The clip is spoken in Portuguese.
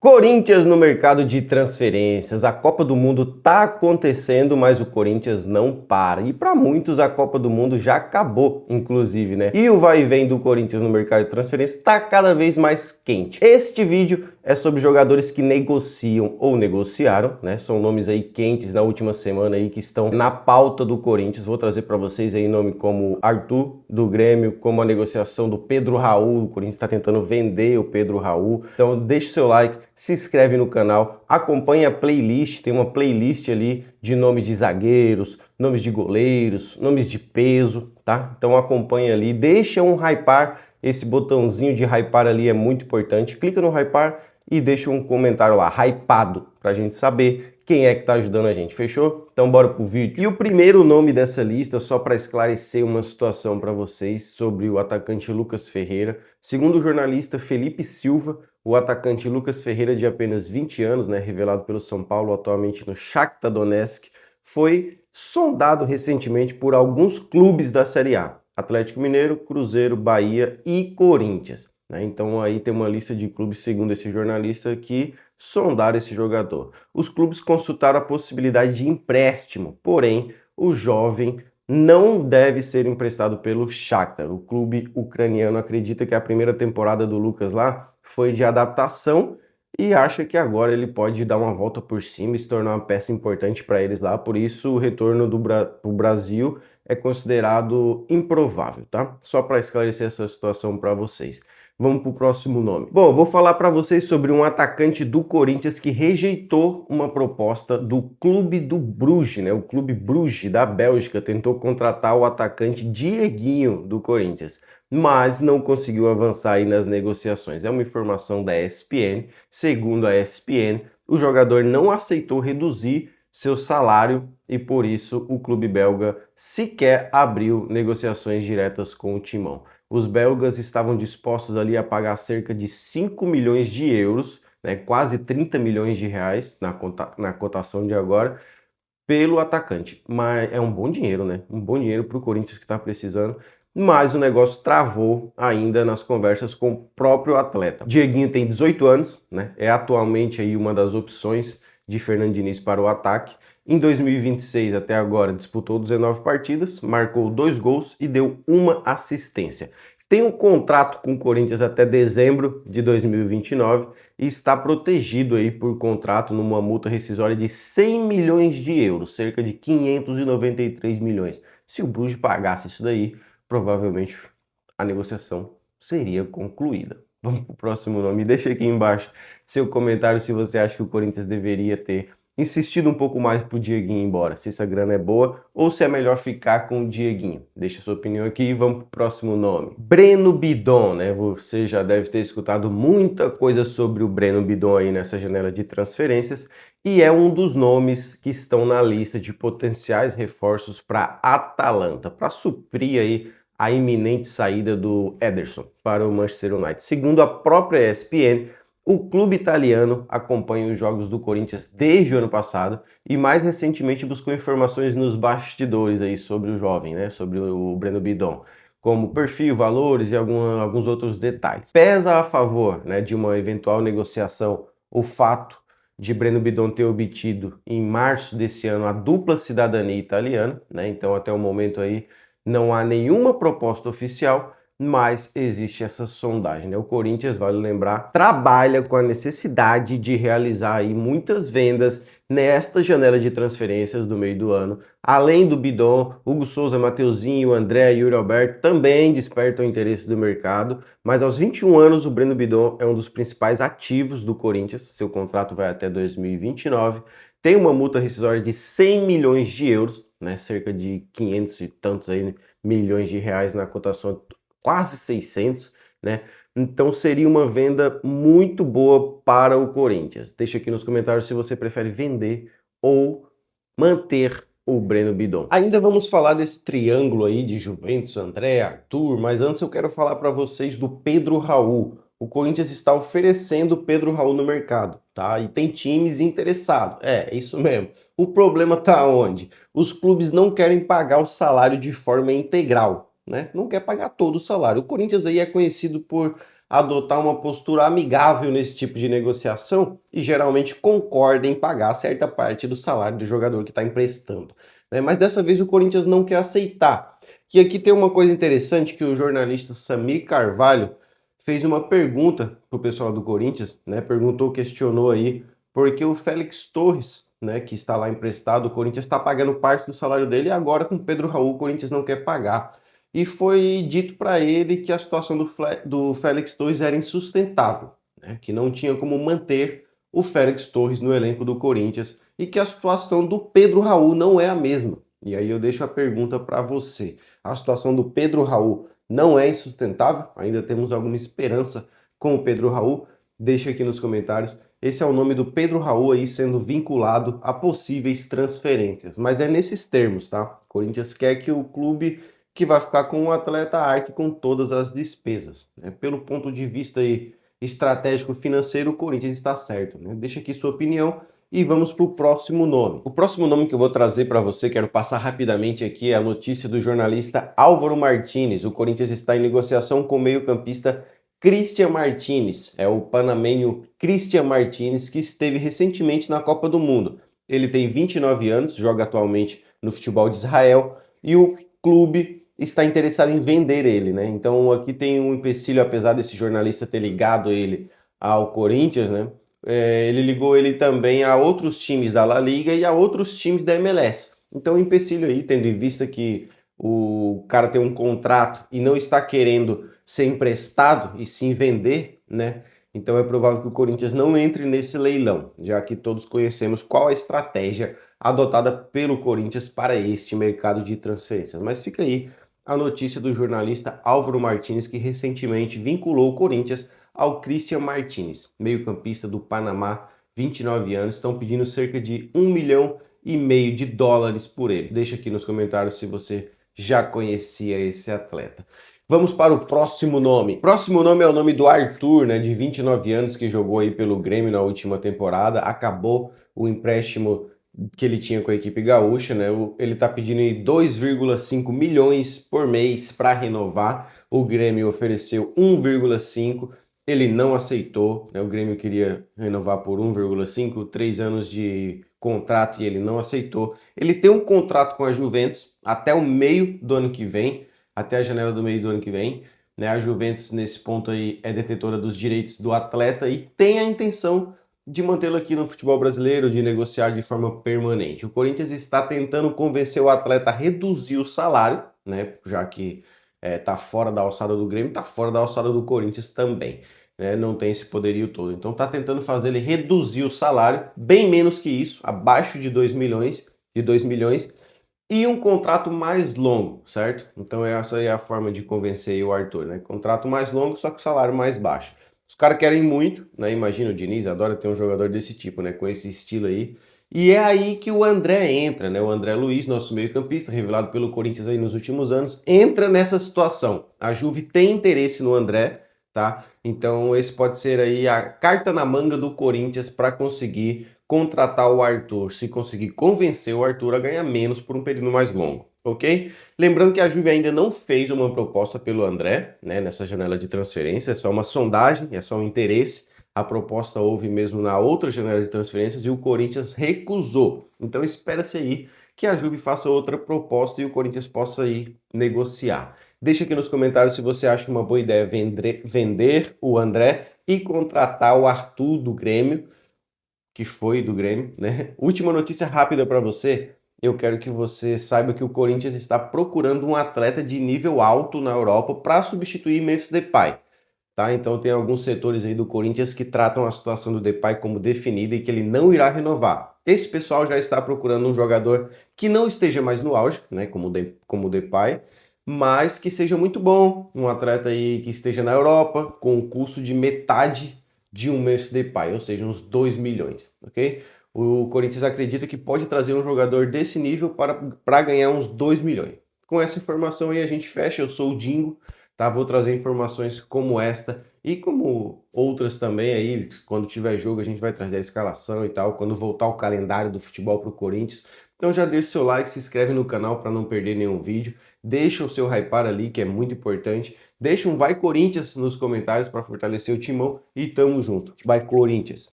Corinthians no mercado de transferências. A Copa do Mundo tá acontecendo, mas o Corinthians não para. E para muitos a Copa do Mundo já acabou, inclusive, né? E o vai e vem do Corinthians no mercado de transferências tá cada vez mais quente. Este vídeo é sobre jogadores que negociam ou negociaram, né? São nomes aí quentes na última semana aí que estão na pauta do Corinthians. Vou trazer para vocês aí nome como Arthur do Grêmio, como a negociação do Pedro Raul. O Corinthians está tentando vender o Pedro Raul. Então deixe seu like, se inscreve no canal, acompanhe a playlist, tem uma playlist ali de nomes de zagueiros, nomes de goleiros, nomes de peso, tá? Então acompanha ali, deixa um hypar, esse botãozinho de hypar ali é muito importante, clica no hypar e deixa um comentário lá, hypado, pra gente saber quem é que tá ajudando a gente, fechou? Então bora pro vídeo. E o primeiro nome dessa lista, só para esclarecer uma situação para vocês sobre o atacante Lucas Ferreira. Segundo o jornalista Felipe Silva, o atacante Lucas Ferreira, de apenas 20 anos, né, revelado pelo São Paulo, atualmente no Shakhtar Donetsk, foi sondado recentemente por alguns clubes da Série A. Atlético Mineiro, Cruzeiro, Bahia e Corinthians. Né? Então aí tem uma lista de clubes, segundo esse jornalista, que sondaram esse jogador. Os clubes consultaram a possibilidade de empréstimo, porém o jovem não deve ser emprestado pelo Shakhtar. O clube ucraniano acredita que a primeira temporada do Lucas lá foi de adaptação e acha que agora ele pode dar uma volta por cima e se tornar uma peça importante para eles lá. Por isso o retorno do Brasil é considerado improvável, tá? Só para esclarecer essa situação para vocês. Vamos para o próximo nome. Bom, vou falar para vocês sobre um atacante do Corinthians que rejeitou uma proposta do Clube do Bruges, né? O Clube Bruges da Bélgica tentou contratar o atacante Dieguinho do Corinthians, mas não conseguiu avançar aí nas negociações. É uma informação da ESPN. Segundo a ESPN, o jogador não aceitou reduzir seu salário e por isso o clube belga sequer abriu negociações diretas com o timão. Os belgas estavam dispostos ali a pagar cerca de 5 milhões de euros, né, quase 30 milhões de reais na cotação de agora, pelo atacante. Mas é um bom dinheiro, né? Um bom dinheiro para o Corinthians que está precisando. Mas o negócio travou ainda nas conversas com o próprio atleta. Dieguinho tem 18 anos, né? É atualmente aí uma das opções de Fernando Diniz para o ataque. Em 2026 até agora disputou 19 partidas, marcou 2 gols e deu uma assistência. Tem um contrato com o Corinthians até dezembro de 2029 e está protegido aí por contrato numa multa rescisória de 100 milhões de euros, cerca de 593 milhões. Se o Bruges pagasse isso daí, provavelmente a negociação seria concluída. Vamos para o próximo nome. Deixa aqui embaixo seu comentário se você acha que o Corinthians deveria ter insistido um pouco mais pro Dieguinho ir embora, se essa grana é boa ou se é melhor ficar com o Dieguinho. Deixa sua opinião aqui e vamos pro próximo nome. Breno Bidon, né? Você já deve ter escutado muita coisa sobre o Breno Bidon aí nessa janela de transferências e é um dos nomes que estão na lista de potenciais reforços para Atalanta, para suprir aí a iminente saída do Ederson para o Manchester United. Segundo a própria ESPN, o clube italiano acompanha os jogos do Corinthians desde o ano passado e mais recentemente buscou informações nos bastidores aí sobre o jovem, né, sobre o Breno Bidon, como perfil, valores e alguns outros detalhes. Pesa a favor, né, de uma eventual negociação o fato de Breno Bidon ter obtido em março desse ano a dupla cidadania italiana, né, então até o momento aí não há nenhuma proposta oficial, mas existe essa sondagem, né? O Corinthians, vale lembrar, trabalha com a necessidade de realizar aí muitas vendas nesta janela de transferências do meio do ano. Além do Bidon, Hugo Souza, Mateuzinho, André e Yuri Alberto também despertam o interesse do mercado, mas aos 21 anos o Breno Bidon é um dos principais ativos do Corinthians, seu contrato vai até 2029, tem uma multa rescisória de 100 milhões de euros, né? Cerca de 500 e tantos aí milhões de reais na cotação, quase 600, né? Então seria uma venda muito boa para o Corinthians. Deixa aqui nos comentários se você prefere vender ou manter o Breno Bidon. Ainda vamos falar desse triângulo aí de Juventus, André, Arthur, mas antes eu quero falar para vocês do Pedro Raul. O Corinthians está oferecendo o Pedro Raul no mercado, tá? E tem times interessados. É isso mesmo. O problema está onde? Os clubes não querem pagar o salário de forma integral, né? Não quer pagar todo o salário. O Corinthians aí é conhecido por adotar uma postura amigável nesse tipo de negociação e geralmente concorda em pagar certa parte do salário do jogador que está emprestando, né? Mas dessa vez o Corinthians não quer aceitar. E aqui tem uma coisa interessante que o jornalista Samir Carvalho fez uma pergunta para o pessoal do Corinthians, né? Perguntou, questionou aí, porque o Félix Torres, né, que está lá emprestado, o Corinthians está pagando parte do salário dele e agora com o Pedro Raul o Corinthians não quer pagar. E foi dito para ele que a situação do Félix Torres era insustentável, né? Que não tinha como manter o Félix Torres no elenco do Corinthians e que a situação do Pedro Raul não é a mesma. E aí eu deixo a pergunta para você. A situação do Pedro Raul não é insustentável? Ainda temos alguma esperança com o Pedro Raul? Deixa aqui nos comentários. Esse é o nome do Pedro Raul aí sendo vinculado a possíveis transferências. Mas é nesses termos, tá? O Corinthians quer que o clube que vai ficar com o atleta arque com todas as despesas, né? Pelo ponto de vista aí estratégico financeiro, o Corinthians está certo, né? Deixa aqui sua opinião e vamos para o próximo nome. O próximo nome que eu vou trazer para você, quero passar rapidamente aqui, é a notícia do jornalista Álvaro Martínez. O Corinthians está em negociação com o meio-campista Christian Martínez. É o panamenho Christian Martínez que esteve recentemente na Copa do Mundo. Ele tem 29 anos, joga atualmente no futebol de Israel e o clube está interessado em vender ele, né? Então aqui tem um empecilho, apesar desse jornalista ter ligado ele ao Corinthians, né? Ele ligou ele também a outros times da La Liga e a outros times da MLS. Então, o empecilho aí, tendo em vista que o cara tem um contrato e não está querendo ser emprestado e sim vender, né? Então é provável que o Corinthians não entre nesse leilão, já que todos conhecemos qual a estratégia adotada pelo Corinthians para este mercado de transferências. Mas fica aí a notícia do jornalista Álvaro Martínez, que recentemente vinculou o Corinthians ao Christian Martínez, meio-campista do Panamá, 29 anos, estão pedindo cerca de 1,5 milhão de dólares por ele. Deixa aqui nos comentários se você já conhecia esse atleta. Vamos para o próximo nome. O próximo nome é o nome do Arthur, né, de 29 anos, que jogou aí pelo Grêmio na última temporada. Acabou o empréstimo que ele tinha com a equipe gaúcha, né? Ele tá pedindo aí 2,5 milhões por mês para renovar. O Grêmio ofereceu 1,5, ele não aceitou, né? O Grêmio queria renovar por 1,5, 3 anos de contrato e ele não aceitou. Ele tem um contrato com a Juventus até o meio do ano que vem, até a janela do meio do ano que vem, né? A Juventus nesse ponto aí é detentora dos direitos do atleta e tem a intenção de mantê-lo aqui no futebol brasileiro, de negociar de forma permanente. O Corinthians está tentando convencer o atleta a reduzir o salário, né? Já que tá fora da alçada do Grêmio, tá fora da alçada do Corinthians também, né? Não tem esse poderio todo. Então tá tentando fazer ele reduzir o salário, bem menos que isso, abaixo de 2 milhões, e um contrato mais longo, certo? Então essa aí é a forma de convencer o Arthur, né? Contrato mais longo, só com salário mais baixo. Os caras querem muito, né? Imagina, o Diniz adora ter um jogador desse tipo, né? Com esse estilo aí. E é aí que o André entra, né? O André Luiz, nosso meio-campista, revelado pelo Corinthians aí nos últimos anos, entra nessa situação. A Juve tem interesse no André, tá? Então esse pode ser aí a carta na manga do Corinthians para conseguir contratar o Arthur, se conseguir convencer o Arthur a ganhar menos por um período mais longo, ok? Lembrando que a Juve ainda não fez uma proposta pelo André, né, nessa janela de transferência, é só uma sondagem, é só um interesse. A proposta houve mesmo na outra janela de transferências e o Corinthians recusou. Então espera-se aí que a Juve faça outra proposta e o Corinthians possa ir negociar. Deixa aqui nos comentários se você acha uma boa ideia vender o André e contratar o Arthur do Grêmio, que foi do Grêmio, né? Última notícia rápida para você. Eu quero que você saiba que o Corinthians está procurando um atleta de nível alto na Europa para substituir Memphis Depay, tá? Então tem alguns setores aí do Corinthians que tratam a situação do Depay como definida e que ele não irá renovar. Esse pessoal já está procurando um jogador que não esteja mais no auge, né, como o Depay, mas que seja muito bom, um atleta aí que esteja na Europa com um custo de metade de um Memphis Depay, ou seja, uns 2 milhões, ok? O Corinthians acredita que pode trazer um jogador desse nível para ganhar uns 2 milhões. Com essa informação aí a gente fecha, eu sou o Dingo, tá? Vou trazer informações como esta e como outras também aí, quando tiver jogo a gente vai trazer a escalação e tal, quando voltar o calendário do futebol para o Corinthians. Então já deixa o seu like, se inscreve no canal para não perder nenhum vídeo. deixa o seu hypar ali, que é muito importante. Deixa um Vai Corinthians nos comentários para fortalecer o Timão e tamo junto. Vai Corinthians!